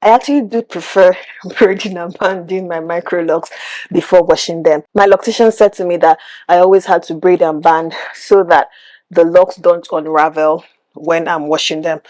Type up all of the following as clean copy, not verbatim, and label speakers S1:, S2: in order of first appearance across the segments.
S1: I actually do prefer braiding and banding my Microlocs before washing them. My loctician said to me that I always had to braid and band so that the locks don't unravel when I'm washing them.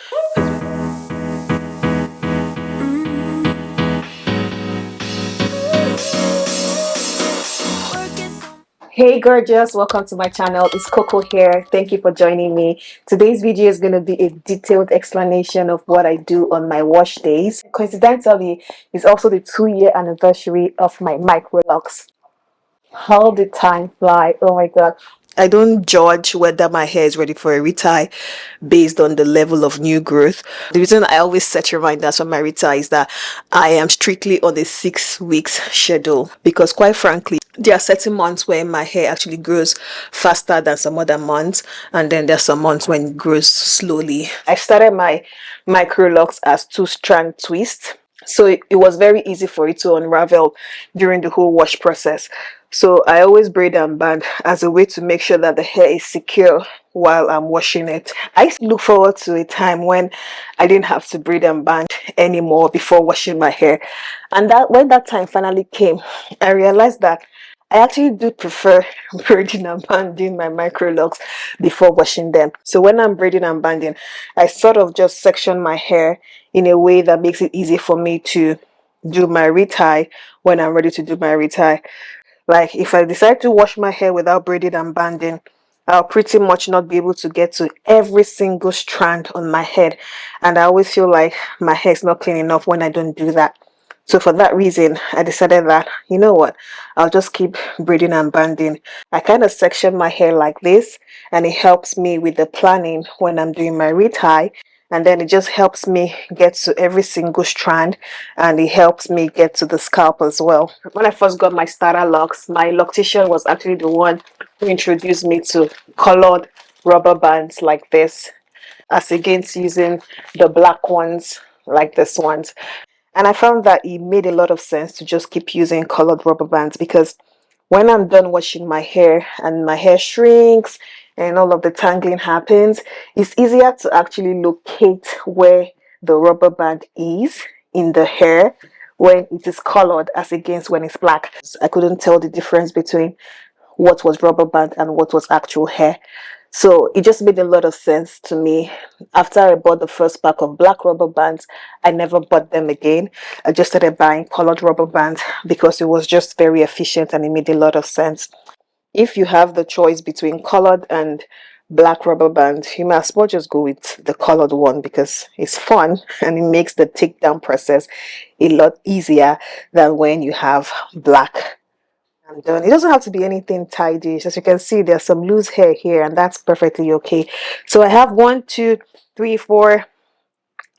S1: Hey gorgeous, welcome to my channel. It's Coco here. Thank you for joining me. Today's video is going to be a detailed explanation of what I do on my wash days. Coincidentally, it's also the 2-year anniversary of my Microlocs. How did time fly? Oh my god. I don't judge whether my hair is ready for a retie based on the level of new growth. The reason I always set reminders for my retie is that I am strictly on a 6 weeks schedule, because quite frankly, there are certain months where my hair actually grows faster than some other months, and then there's some months when it grows slowly. I started my Microlocs as 2-strand twist, so it was very easy for it to unravel during the whole wash process. So I always braid and band as a way to make sure that the hair is secure while I'm washing it. I used to look forward to a time when I didn't have to braid and band anymore before washing my hair. And that when that time finally came, I realized that I actually do prefer braiding and banding my Microlocs before washing them. So when I'm braiding and banding, I sort of just section my hair in a way that makes it easy for me to do my retie when I'm ready to do my retie. Like if I decide to wash my hair without braiding and banding, I'll pretty much not be able to get to every single strand on my head. And I always feel like my hair is not clean enough when I don't do that. So for that reason, I decided that, you know what, I'll just keep braiding and banding. I kind of section my hair like this, and it helps me with the planning when I'm doing my retie. And then it just helps me get to every single strand, and it helps me get to the scalp as well. When I first got my starter locks, my loctician was actually the one who introduced me to colored rubber bands like this, as against using the black ones like this ones. And I found that it made a lot of sense to just keep using colored rubber bands, because when I'm done washing my hair and my hair shrinks and all of the tangling happens, it's easier to actually locate where the rubber band is in the hair when it is colored as against when it's black. I couldn't tell the difference between what was rubber band and what was actual hair. So it just made a lot of sense to me. After I bought the first pack of black rubber bands, I never bought them again. I just started buying colored rubber bands because it was just very efficient and it made a lot of sense. If you have the choice between colored and black rubber band, you might as well just go with the colored one, because it's fun and it makes the takedown process a lot easier than when you have black. I'm done. It doesn't have to be anything tidy. As you can see, there's some loose hair here, and that's perfectly okay. So I have 1, 2, 3, 4,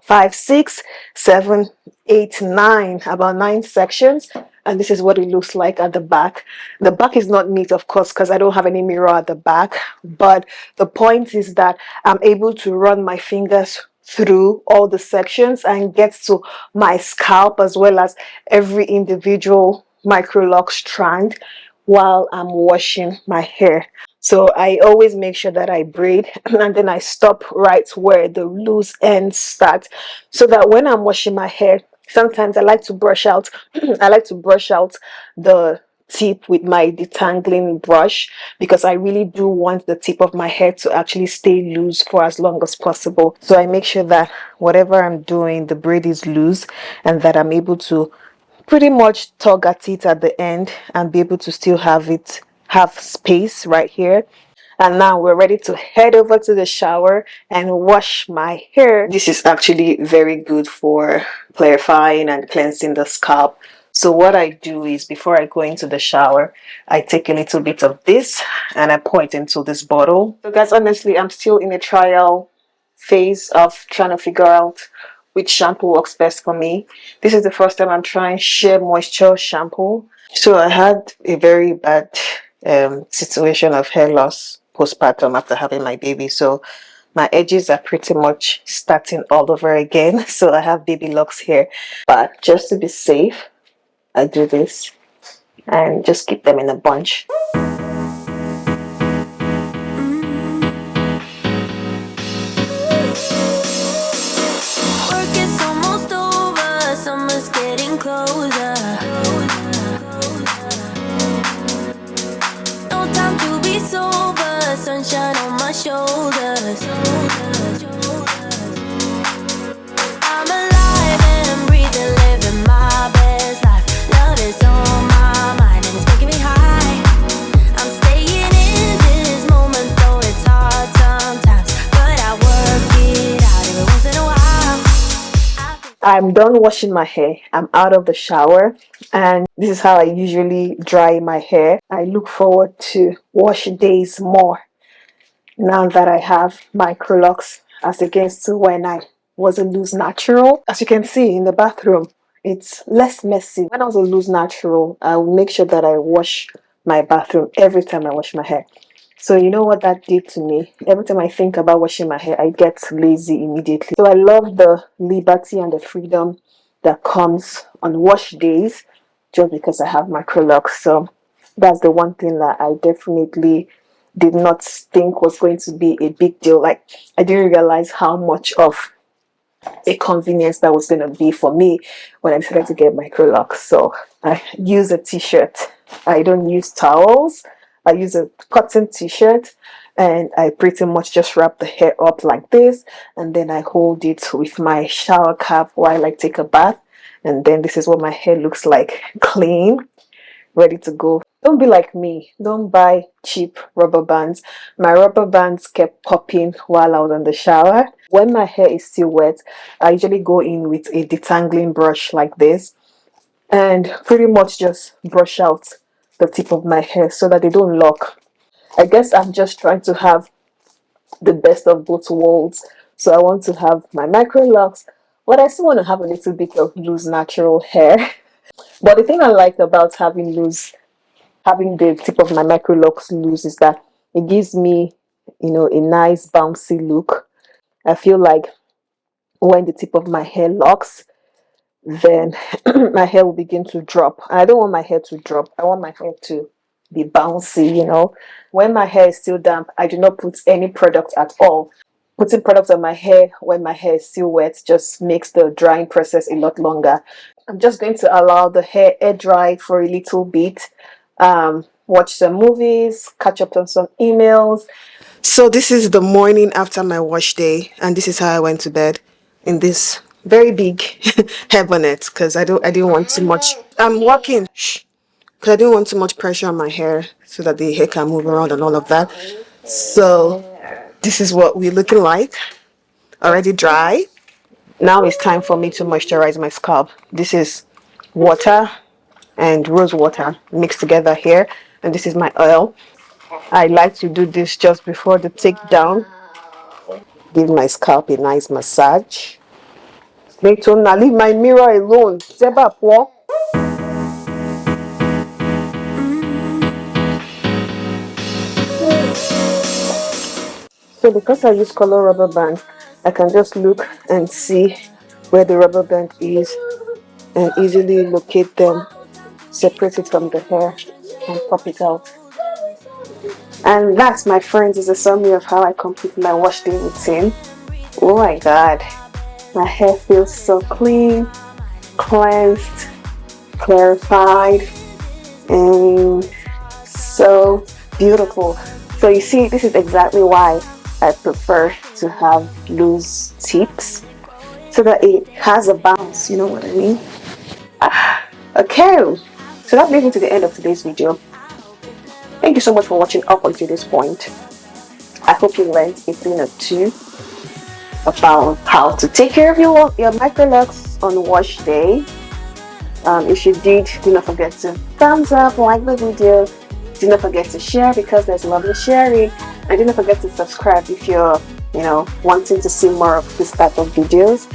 S1: 5, 6, 7, 8, 9, about 9 sections. And this is what it looks like at the back. The back is not neat, of course, because I don't have any mirror at the back. But the point is that I'm able to run my fingers through all the sections and get to my scalp as well as every individual Microloc strand while I'm washing my hair. So I always make sure that I braid and then I stop right where the loose ends start, so that when I'm washing my hair, sometimes I like to brush out I like to brush out the tip with my detangling brush, because I really do want the tip of my hair to actually stay loose for as long as possible. So I make sure that whatever I'm doing, the braid is loose, and that I'm able to pretty much tug at it at the end and be able to still have space right here. And now we're ready to head over to the shower and wash my hair. This is actually very good for clarifying and cleansing the scalp. So what I do is, before I go into the shower, I take a little bit of this and I pour it into this bottle. So guys, honestly, I'm still in a trial phase of trying to figure out which shampoo works best for me. This is the first time I'm trying Sheer Moisture shampoo. So I had a very bad situation of hair loss postpartum after having my baby. So my edges are pretty much starting all over again. So I have baby locks here. But just to be safe, I do this and just keep them in a bunch.
S2: closer. No time to be sober, sunshine on my shoulders. I'm alive and breathing, living my best life. Love is on my mind and it's making me high. I'm staying in this moment, though it's hard sometimes, but I work it out every once in a while.
S1: I'm done washing my hair. I'm out of the shower, and this is how I usually dry my hair. I look forward to wash days more now that I have Microlocs as against to when I was a loose natural. As you can see in the bathroom, it's less messy. When I was a loose natural, I will make sure that I wash my bathroom every time I wash my hair. So you know what that did to me? Every time I think about washing my hair, I get lazy immediately. So I love the liberty and the freedom that comes on wash days just because I have Microlocs. So that's the one thing that I definitely did not think was going to be a big deal. Like, I didn't realize how much of a convenience that was going to be for me when I decided to get Microlocs. So I use a t-shirt. I don't use towels. I use a cotton t-shirt, and I pretty much just wrap the hair up like this, and then I hold it with my shower cap while I take a bath, and then this is what my hair looks like, clean, ready to go. Don't be like me. Don't buy cheap rubber bands. My rubber bands kept popping while I was in the shower. When my hair is still wet, I usually go in with a detangling brush like this and pretty much just brush out the tip of my hair so that they don't lock. I guess I'm just trying to have the best of both worlds. So I want to have my Microlocs, but I still want to have a little bit of loose natural hair. But the thing I like about having the tip of my Microlocs loose is that it gives me, a nice bouncy look. I feel like when the tip of my hair locks, then my hair will begin to drop. And I don't want my hair to drop. I want my hair to be bouncy. When my hair is still damp, I do not put any product at all. Putting products on my hair when my hair is still wet just makes the drying process a lot longer. I'm just going to allow the hair air dry for a little bit, watch some movies, catch up on some emails. So this is the morning after my wash day, and this is how I went to bed, in this very big hair bonnet, because I didn't want too much. I'm walking, because I didn't want too much pressure on my hair so that the hair can move around and all of that. So this is what we're looking like, already dry. Now it's time for me to moisturize my scalp. This is water and rose water mixed together here, and this is my oil. I like to do this just before the takedown. Give my scalp a nice massage. Now leave my mirror alone. Zeba po. So because I use color rubber bands, I can just look and see where the rubber band is and easily locate them, separate it from the hair, and pop it out. And that, my friends, is a summary of how I complete my wash day routine. Oh my god, my hair feels so clean, cleansed, clarified, and so beautiful. So you see, this is exactly why I prefer to have loose tips, so that it has a bounce, you know what I mean? Okay, so that brings me to the end of today's video. Thank you so much for watching up until this point. I hope you learned a thing or two about how to take care of your Microlocs on wash day. If you did, do not forget to thumbs up, like the video. Do not forget to share, because there's love in sharing. And do not forget to subscribe if you're wanting to see more of this type of videos,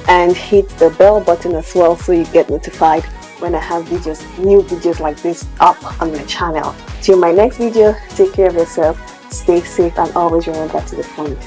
S1: and hit the bell button as well so you get notified when I have new videos like this up on my channel. Till my next video, take care of yourself, stay safe, and always remember to the point.